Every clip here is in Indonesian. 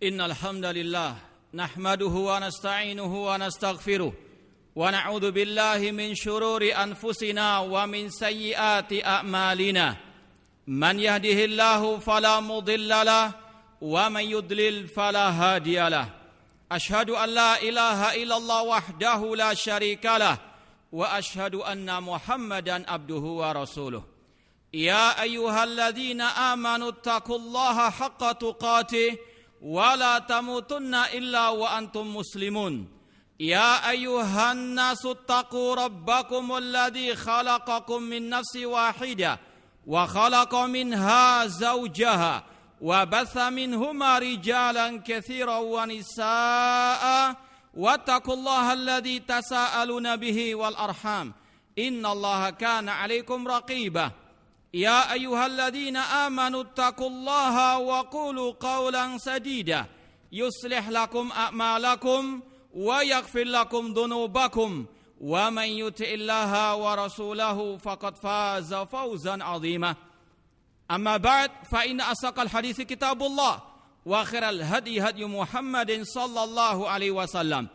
Innal hamdalillah nahmaduhu wa nasta'inuhu wa nastaghfiruh wa na'udzu billahi min shururi anfusina wa min sayyiati a'malina. Man yahdihillahu fala mudilla lahu wa man yudlil fala hadiyalah. Ashhadu an la ilaha illallah wahdahu la syarikalah wa ashhadu anna Muhammadan abduhu wa rasuluh. Ya ayyuhalladzina amanu taqullaha haqqa tuqatih wa la tamutunna illa wa antum muslimun. Ya ayyuhan nasu taqu rabbakumul ladzi khalaqakum min nafsin wahidah wa khalaqa minha zawjaha wa batha minhuma rijalan katsiran wa nisaa'a wattaqullaha alladzi tasaaluna bihi wal arham innallaha kana 'alaikum raqiba. Ya ayyuhalladzina amanu taqullaha wa qulu qawlan sadida yuslih lakum a'malakum wa yaghfir lakum dhunubakum wa man yuti'illaha wa rasulahu faqad faza fawzan 'azima. Amma ba'd, fa inna asaqal hadithi kitabullah wa khairal hadi hadi Muhammadin sallallahu alaihi wasallam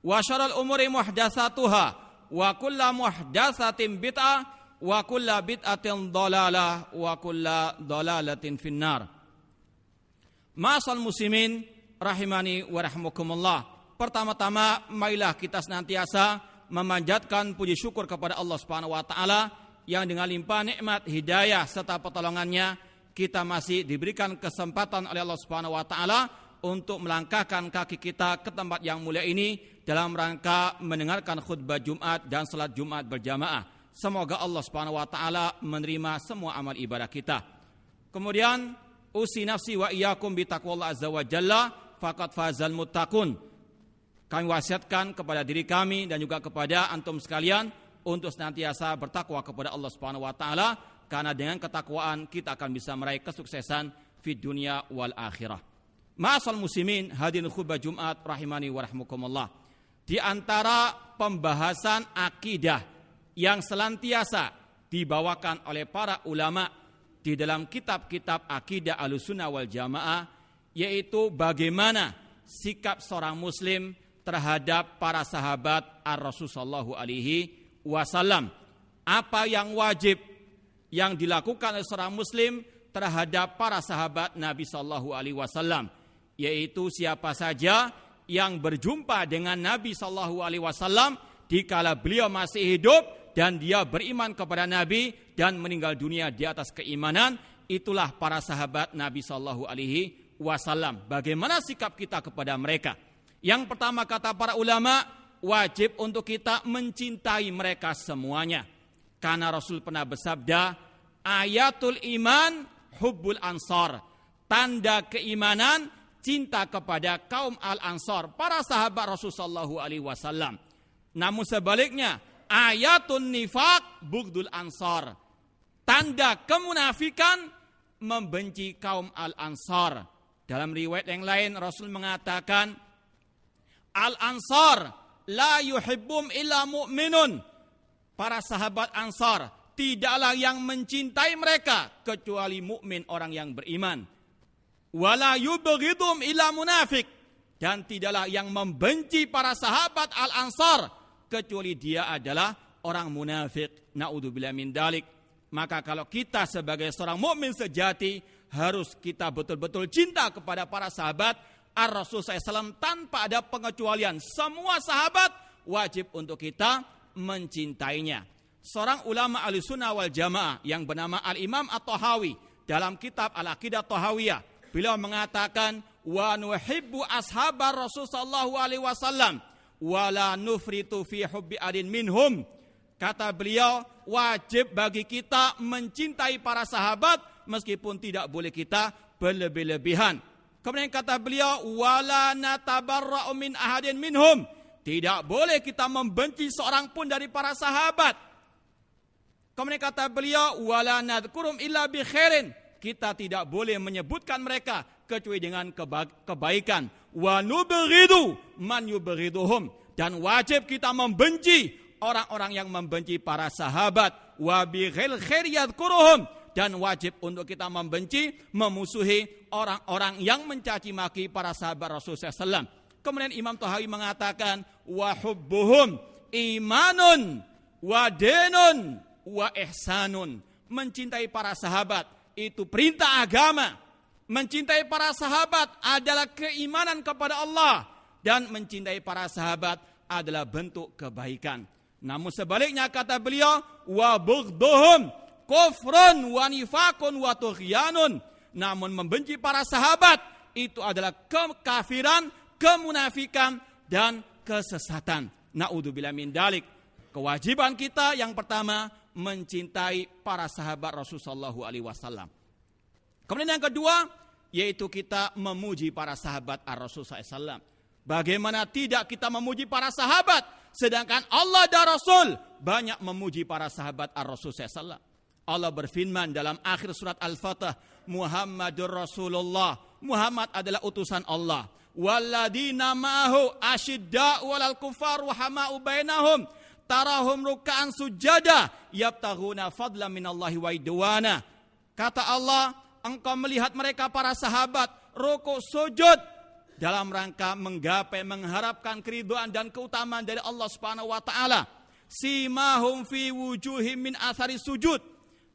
wa syarrul umuri muhdatsatuha wa kullu muhdatsatin bid'ah wa kulla bid'atin dhalalah wa kulla dhalalatin finnar. Ma'asal muslimin rahimani wa rahmukumullah. Pertama-tama marilah kita senantiasa memanjatkan puji syukur kepada Allah Subhanahu wa taala yang dengan limpah nikmat, hidayah serta pertolongannya kita masih diberikan kesempatan oleh Allah Subhanahu wa taala untuk melangkahkan kaki kita ke tempat yang mulia ini dalam rangka mendengarkan khutbah Jumat dan salat Jumat berjamaah. Semoga Allah Subhanahu wa taala menerima semua amal ibadah kita. Kemudian usi nafsi wa iyyakum bi taqwallah azza wa jalla faqad fazal muttaqun. Kami wasiatkan kepada diri kami dan juga kepada antum sekalian untuk senantiasa bertakwa kepada Allah Subhanahu wa taala karena dengan ketakwaan kita akan bisa meraih kesuksesan fid dunya wal akhirah. Ma'asal muslimin hadirin khutbah Jumat rahimani wa rahmukumullah. Di antara pembahasan akidah yang senantiasa dibawakan oleh para ulama di dalam kitab-kitab akidah Ahlussunnah wal Jamaah, yaitu bagaimana sikap seorang muslim terhadap para sahabat Ar-Rasul sallallahu alaihi wasallam. Apa yang wajib yang dilakukan oleh seorang muslim terhadap para sahabat Nabi sallallahu alaihi wasallam, yaitu siapa saja yang berjumpa dengan Nabi sallallahu alaihi wasallam dikala beliau masih hidup dan dia beriman kepada Nabi dan meninggal dunia di atas keimanan, itulah para sahabat Nabi sallallahu alaihi wasallam. Bagaimana sikap kita kepada mereka? Yang pertama kata para ulama, wajib untuk kita mencintai mereka semuanya. Karena Rasul pernah bersabda, ayatul iman hubbul ansar. Tanda keimanan cinta kepada kaum al-ansar, para sahabat Rasul sallallahu alaihi wasallam. Namun sebaliknya, ayatun nifaq bughdul ansar. Tanda kemunafikan membenci kaum al-ansar. Dalam riwayat yang lain Rasul mengatakan, al-ansar la yuhibbum illa mu'minun. Para sahabat ansar tidaklah yang mencintai mereka kecuali mukmin, orang yang beriman. Wala yubghidum illa munafik. Dan tidaklah yang membenci para sahabat al-ansar kecuali dia adalah orang munafik. Na'udzubillah min dalik. Maka kalau kita sebagai seorang mukmin sejati harus kita betul-betul cinta kepada para sahabat Ar-Rasul SAW tanpa ada pengecualian. Semua sahabat wajib untuk kita mencintainya. Seorang ulama Ahlussunnah wal Jamaah yang bernama Al-Imam At-Tahawi dalam kitab Al-Aqidah Tahawiyah, beliau mengatakan, wa nuhibbu ashabar Rasul sallallahu alaihi wasallam wala nufritu fi hubbi adin minhum. Kata beliau, wajib bagi kita mencintai para sahabat meskipun tidak boleh kita berlebih-lebihan. Kemudian kata beliau, wala natabarra'u min ahadin minhum. Tidak boleh kita membenci seorang pun dari para sahabat. Kemudian kata beliau, wala nadhkurum illa bi khairin. Kita tidak boleh menyebutkan mereka kecuali dengan kebaikan. Wa nubghidu man yubghiduhum. Dan wajib kita membenci orang-orang yang membenci para sahabat. Wa bi ghail khair yadhkuruhum. dan wajib untuk kita membenci, memusuhi orang-orang yang mencaci maki para sahabat Rasulullah SAW. Kemudian Imam Tahawi mengatakan, wa hubbuhum imanun wa dinun wa ihsanun. Mencintai para sahabat itu perintah agama. Mencintai para sahabat adalah keimanan kepada Allah. Dan mencintai para sahabat adalah bentuk kebaikan. Namun sebaliknya kata beliau, wa bughdhuhum kufrun wa nifaqun wa tughyanun. Namun membenci para sahabat itu adalah kekafiran, kemunafikan dan kesesatan. Na'udzubillah min dalik. Kewajiban kita yang pertama mencintai para sahabat Rasulullah SAW. Kemudian yang kedua yaitu kita memuji para sahabat Rasulullah SAW. Bagaimana tidak kita memuji para sahabat? Sedangkan Allah dan Rasul banyak memuji para sahabat Rasul SAW. Allah berfirman dalam akhir surat Al-Fatah, Muhammadur Rasulullah. Muhammad adalah utusan Allah. Walladina ma'ahu asyidda'u 'alal kuffar rahama'u bainahum. Tarahum ruk'an sujada yabtaghuna fadlan minallahi wa ridwana. Kata Allah, engkau melihat mereka para sahabat rukuk sujud dalam rangka menggapai, mengharapkan keridhaan dan keutamaan dari Allah Subhanahu wa taala. Simahum fi wujuhim min athari sujud.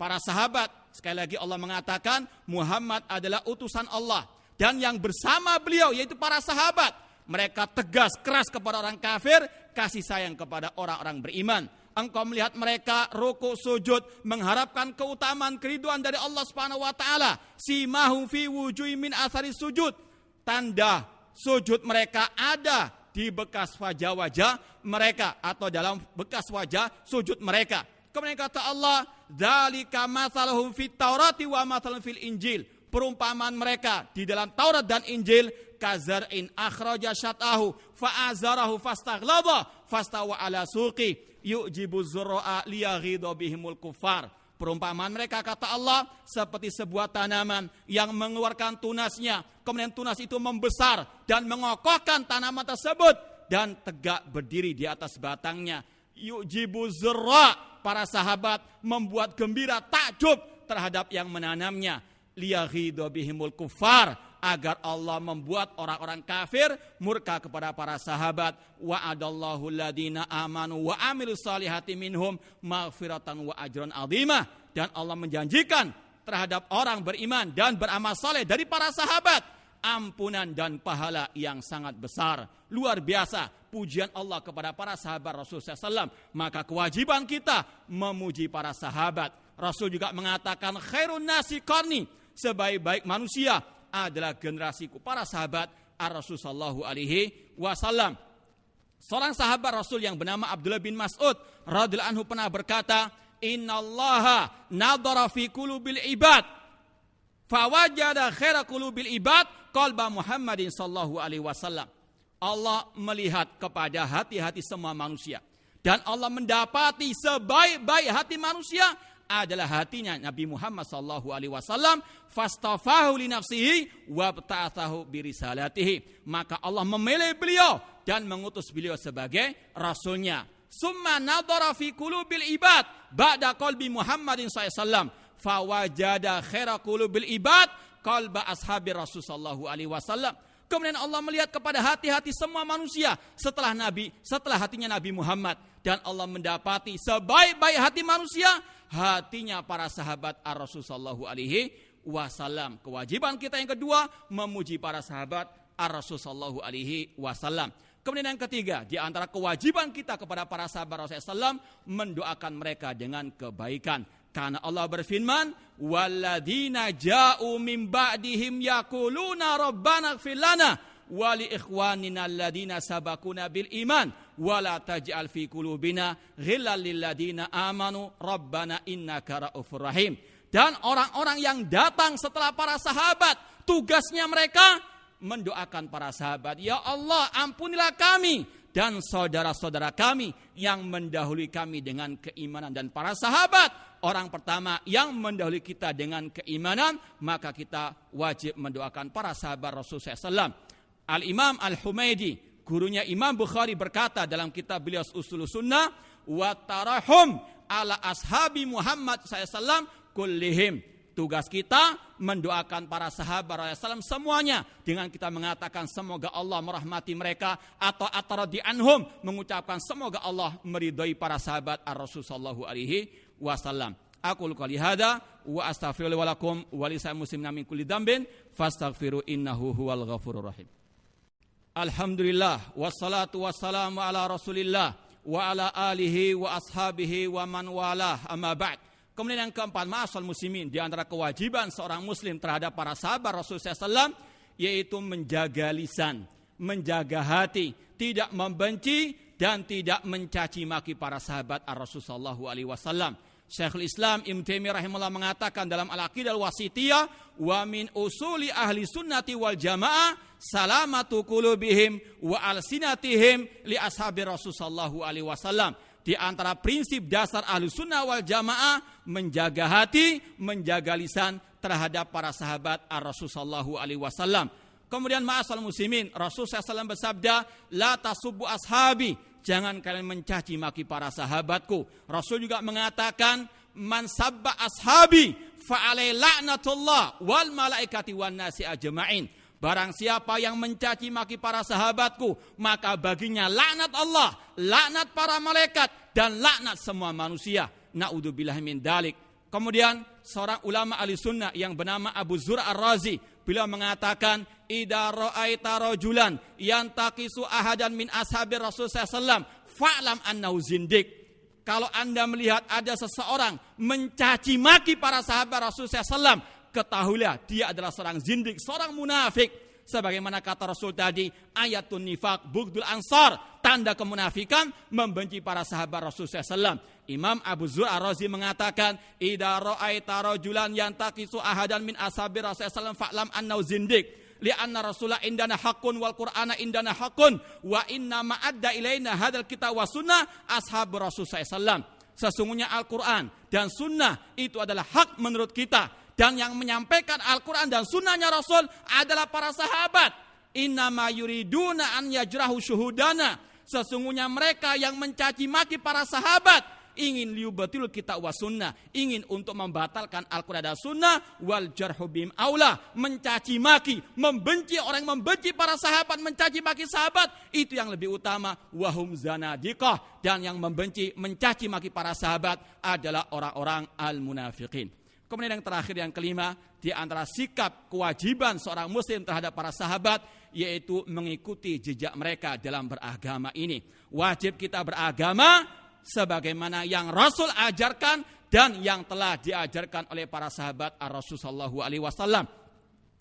Para sahabat, sekali lagi Allah mengatakan Muhammad adalah utusan Allah dan yang bersama beliau yaitu para sahabat, mereka tegas keras kepada orang kafir, kasih sayang kepada orang-orang beriman. Engkau melihat mereka rukuk sujud mengharapkan keutamaan keridhaan dari Allah Subhanahu wa taala. Simahum fi wujuhim min athari sujud. Tanda sujud mereka ada di bekas wajah-wajah mereka atau dalam bekas wajah sujud mereka. Kemudian kata Allah, dzalika mathaluhum fit Taurati wa mathaluhum fil Injil. Perumpamaan mereka di dalam Taurat dan Injil, kazar'in akhraja syat'ahu fa'azarahu fastaghlaba fastawa ala suqi yu'jibu zurra'a liyaghidha bihimul kuffar. Perumpamaan mereka kata Allah seperti sebuah tanaman yang mengeluarkan tunasnya. Kemudian tunas itu membesar dan mengokohkan tanaman tersebut dan tegak berdiri di atas batangnya. Yu'jibu zurra, para sahabat membuat gembira takjub terhadap yang menanamnya. Liyaghidha bihimul kuffar, agar Allah membuat orang-orang kafir murka kepada para sahabat. Wa'adallahu alladhina amanu wa amilus salihati minhum maghfiratan wa ajran azimah. Dan Allah menjanjikan terhadap orang beriman dan beramal saleh dari para sahabat ampunan dan pahala yang sangat besar. Luar biasa pujian Allah kepada para sahabat Rasulullah SAW. Maka kewajiban kita memuji para sahabat. Rasul juga mengatakan khairun nasi qarni, sebaik-baik manusia adalah generasiku para sahabat Rasulullah SAW. Seorang sahabat Rasul yang bernama Abdullah bin Mas'ud radhiyallahu anhu pernah berkata, innallaha nadhara fi qulubil ibad fawajada khaira qulubil ibad qalba Muhammadin sallallahu alaihi wasallam. Allah melihat kepada hati-hati semua manusia dan Allah mendapati sebaik-baik hati manusia adalah hatinya Nabi Muhammad sallallahu alaihi wasallam. Fastafahu li nafsihi wa ba'athahu bi risalatihi. Maka Allah memilih beliau dan mengutus beliau sebagai rasulnya. Summa nadhara fi qulubil ibad ba'da qalbi Muhammadin sallallahu alaihi wasallam fawajada khaira qulubil ibad qalba ashabi Rasul sallallahu alaihi wasallam. Kemudian Allah melihat kepada hati-hati semua manusia setelah hatinya Nabi Muhammad, dan Allah mendapati sebaik-baik hati manusia hatinya para sahabat Rasul sallallahu alaihi wasallam. Kewajiban kita yang kedua memuji para sahabat Rasul sallallahu alaihi wasallam. Kemudian yang ketiga, di antara kewajiban kita kepada para sahabat Rasulullah SAW, mendoakan mereka dengan kebaikan. Karena Allah berfirman, walladzina ja'u min ba'dihim yaquluna rabbana ighfir lana wa li ikhwanina alladzina sabaquna bil iman wa la taj'al fi qulubina ghillan lil ladzina amanu rabbana innaka ra'ufur rahim. Dan orang-orang yang datang setelah para sahabat, tugasnya mereka mendoakan para sahabat, ya Allah ampunilah kami dan saudara-saudara kami yang mendahului kami dengan keimanan. Dan para sahabat orang pertama yang mendahului kita dengan keimanan, maka kita wajib mendoakan para sahabat Rasulullah SAW. Al-Imam Al-Humaydi, gurunya Imam Bukhari, berkata dalam kitab beliau Ushulus Sunnah, wa tarahum ala ashabi Muhammad SAW kullihim. Tugas kita mendoakan para sahabat Rasulullah semuanya dengan kita mengatakan semoga Allah merahmati mereka, atau ataradi anhum, mengucapkan semoga Allah meridhai para sahabat Rasul sallallahu alaihi wasallam. Aqulu qouli hadza wa astaghfiru wa lakum wa lisa'il muslimina min kulli dzambin fastaghfiru innahu huwal ghafurur rahim. Alhamdulillah wassalatu wassalamu ala Rasulillah wa ala alihi wa ashabihi wa man walah, amma ba'd. Kemudian yang keempat, ma'asal muslimin, di antara kewajiban seorang muslim terhadap para sahabat Rasulullah SAW yaitu menjaga lisan, menjaga hati, tidak membenci dan tidak mencaci maki para sahabat Rasulullah sallallahu alaihi wasallam. Syekhul Islam Ibnu Taimiyah rahimahullah mengatakan dalam Al-Aqidah Al-Wasithiyah, wa min usuli ahli sunnati wal jamaah salamatu qulubihim wa alsinatihim li ashabi Rasul sallallahu alaihi wasallam. Di antara prinsip dasar ahli sunnah wal jamaah menjaga hati, menjaga lisan terhadap para sahabat Rasul sallallahu alaihi wasallam. Kemudian ma'asal muslimin, Rasul sallallahu bersabda, la tasubbu ashabi, jangan kalian mencaci maki para sahabatku. Rasul juga mengatakan, man sabba ashabi fa alai la'natullah wal malaikati wan nasi ajma'in. Barang siapa yang mencaci maki para sahabatku, maka baginya laknat Allah, laknat para malaikat, dan laknat semua manusia. Na'udzubillahi min dalik. Kemudian seorang ulama ahli sunnah yang bernama Abu Zur'ah Ar-Razi, beliau mengatakan, idza ra'aita rajulan yantaqisu ahadan min ashabi Rasul sallallahu alaihi wasallam fa'lam annahu zindiq. Kalau Anda melihat ada seseorang mencaci maki para sahabat Rasul sallallahu alaihi wasallam, ketahuilah dia adalah seorang zindik, seorang munafik. Sebagaimana kata Rasul tadi, ayatun nifaq bughdul ansar, tanda kemunafikan membenci para sahabat Rasul SAW. Imam Abu Zur'ah Ar-Razi mengatakan, idza ra'aita rajulan yantaqisu ahadan min ashabi Rasul SAW fa'lam annahu zindik. Li'anna Rasulullah indana haqqun wal Qur'ana indana haqqun wa inna ma'adda ilaina hadzal kitab wa sunnah ashab Rasul SAW. Sesungguhnya Al-Quran dan sunnah itu adalah hak menurut kita. Dan yang menyampaikan Al-Quran dan sunnahnya Rasul adalah para sahabat. Innama yuriduna an yajrahu syuhudana. Sesungguhnya mereka yang mencaci maki para sahabat ingin liyubatil kitab wa sunnah, ingin untuk membatalkan Al-Quran dan sunnah. Wal jarhu bim aula, mencaci maki, membenci orang yang membenci para sahabat, mencaci maki sahabat, itu yang lebih utama. Wahum zanadiqah, dan yang membenci, mencaci maki para sahabat adalah orang-orang al-munafiqin. Kemudian yang terakhir, yang kelima, di antara sikap kewajiban seorang muslim terhadap para sahabat yaitu mengikuti jejak mereka dalam beragama ini. Wajib kita beragama sebagaimana yang Rasul ajarkan dan yang telah diajarkan oleh para sahabat Rasul sallallahu alaihi wasallam.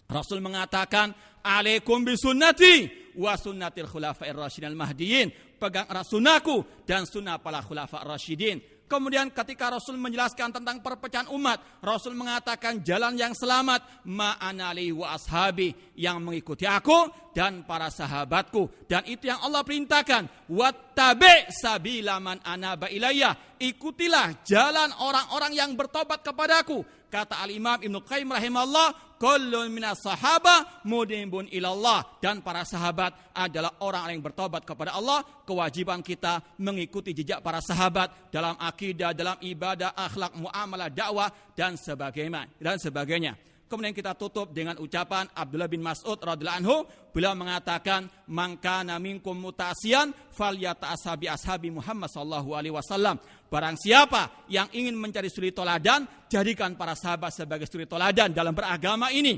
Rasul mengatakan, alaikum bisunnati wa sunnatil khulafa'ir rasyidin al-mahdiyyin. Pegang sunnahku dan sunnah para khulafa' rasyidin. Kemudian ketika Rasul menjelaskan tentang perpecahan umat, Rasul mengatakan jalan yang selamat ma'ana alaihi wa ashabi, yang mengikuti aku dan para sahabatku. Dan itu yang Allah perintahkan, wattabi' sabila man anaba ilayya, ikutilah jalan orang-orang yang bertobat kepadaku. Kata Al-Imam Ibnu Qayyim rahimahullah, kullun minas sahaba mudibun ilallah, dan para sahabat adalah orang yang bertobat kepada Allah. Kewajiban kita mengikuti jejak para sahabat dalam akidah, dalam ibadah, akhlak, muamalah, dakwah dan sebagainya. Kemudian kita tutup dengan ucapan Abdullah bin Mas'ud radhiyallahu anhu. Beliau mengatakan, "Man kana minkum muta'assiyan falyata'assabi ashabi Muhammad sallallahu alaihi wasallam." Barang siapa yang ingin mencari suri toladan, jadikan para sahabat sebagai suri toladan dalam beragama ini.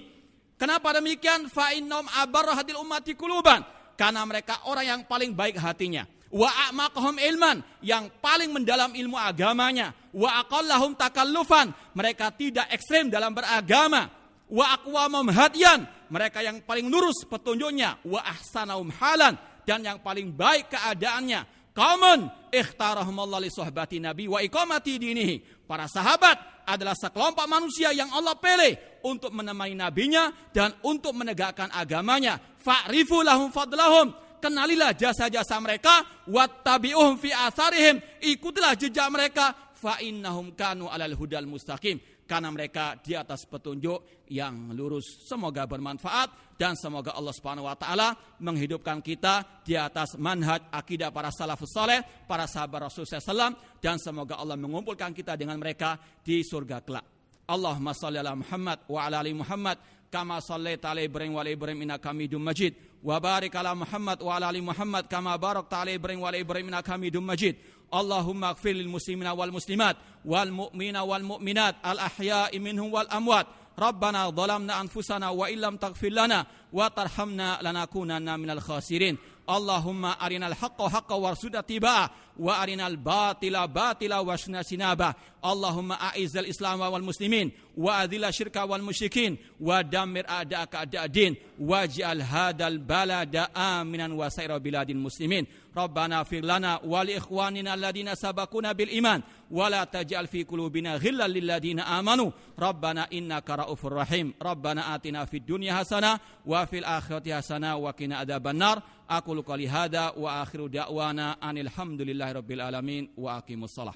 Kenapa demikian? Fa innahum abarrahatil ummati quluban. Karena mereka orang yang paling baik hatinya. Wa a'maqahum ilman, yang paling mendalam ilmu agamanya. Wa aqallahum takallufan, mereka tidak ekstrem dalam beragama. Wa aqwamum hadiyan, mereka yang paling lurus petunjuknya. Wa ahsanahum halan, dan yang paling baik keadaannya. Qaumun ikhtarahumullah li suhbati nabi wa iqamati dinihi. Para sahabat adalah sekelompok manusia yang Allah pilih untuk menemani nabinya dan untuk menegakkan agamanya. Fa'rifu lahum fadlahum, kenalilah jasa-jasa mereka. Wattabi'uhum fi atharihim, ikutilah jejak mereka. Fa innahum kanu alal hudal mustaqim, karena mereka di atas petunjuk yang lurus. Semoga bermanfaat dan semoga Allah Subhanahu wa taala menghidupkan kita di atas manhaj akidah para salafus saleh, para sahabat Rasul sallallahu alaihi wasallam, dan semoga Allah mengumpulkan kita dengan mereka di surga kelak. Allahumma salli ala Muhammad wa ala ali Muhammad kama sallaita ala Ibrahim wa ala Ibrahim innaka Hamidum Majid. Wa barik ala Muhammad wa ala ali Muhammad kama barakta ala Ibrahim wa ala Ibrahim innaka Hamidum Majid. Allahumma ighfir lil muslimina wal muslimat wal mu'minina wal mu'minat al ahya'i minhum wal amwat. Rabbana dhalamna anfusana wa illam taghfir lana wa tarhamna lanakunanna minal khasirin. Allahumma arinal haqqa haqqa warzuqna tibaa wa arinal batila batila wasna sinaba. Allahumma a'izzal islam wal muslimin wa adhil syirka wal musyrikin wa dammir a'da'aka a'da'ad-din waj'al hadzal balada aminan wa sa'ira biladil muslimin. Rabbana fir lana wa li ikhwanina alladziina sabaquna bil iman wa la taj'al fi qulubina ghillan lil ladziina amanu. Rabbana innaka ra'ufur rahim. Rabbana atina fid dunya hasanah wa fil akhirati hasanah wa qina adzabannar. Aqulu qouli hadza wa akhiru da'wana anil hamdulillahi rabbil alamin wa aqimus shalah.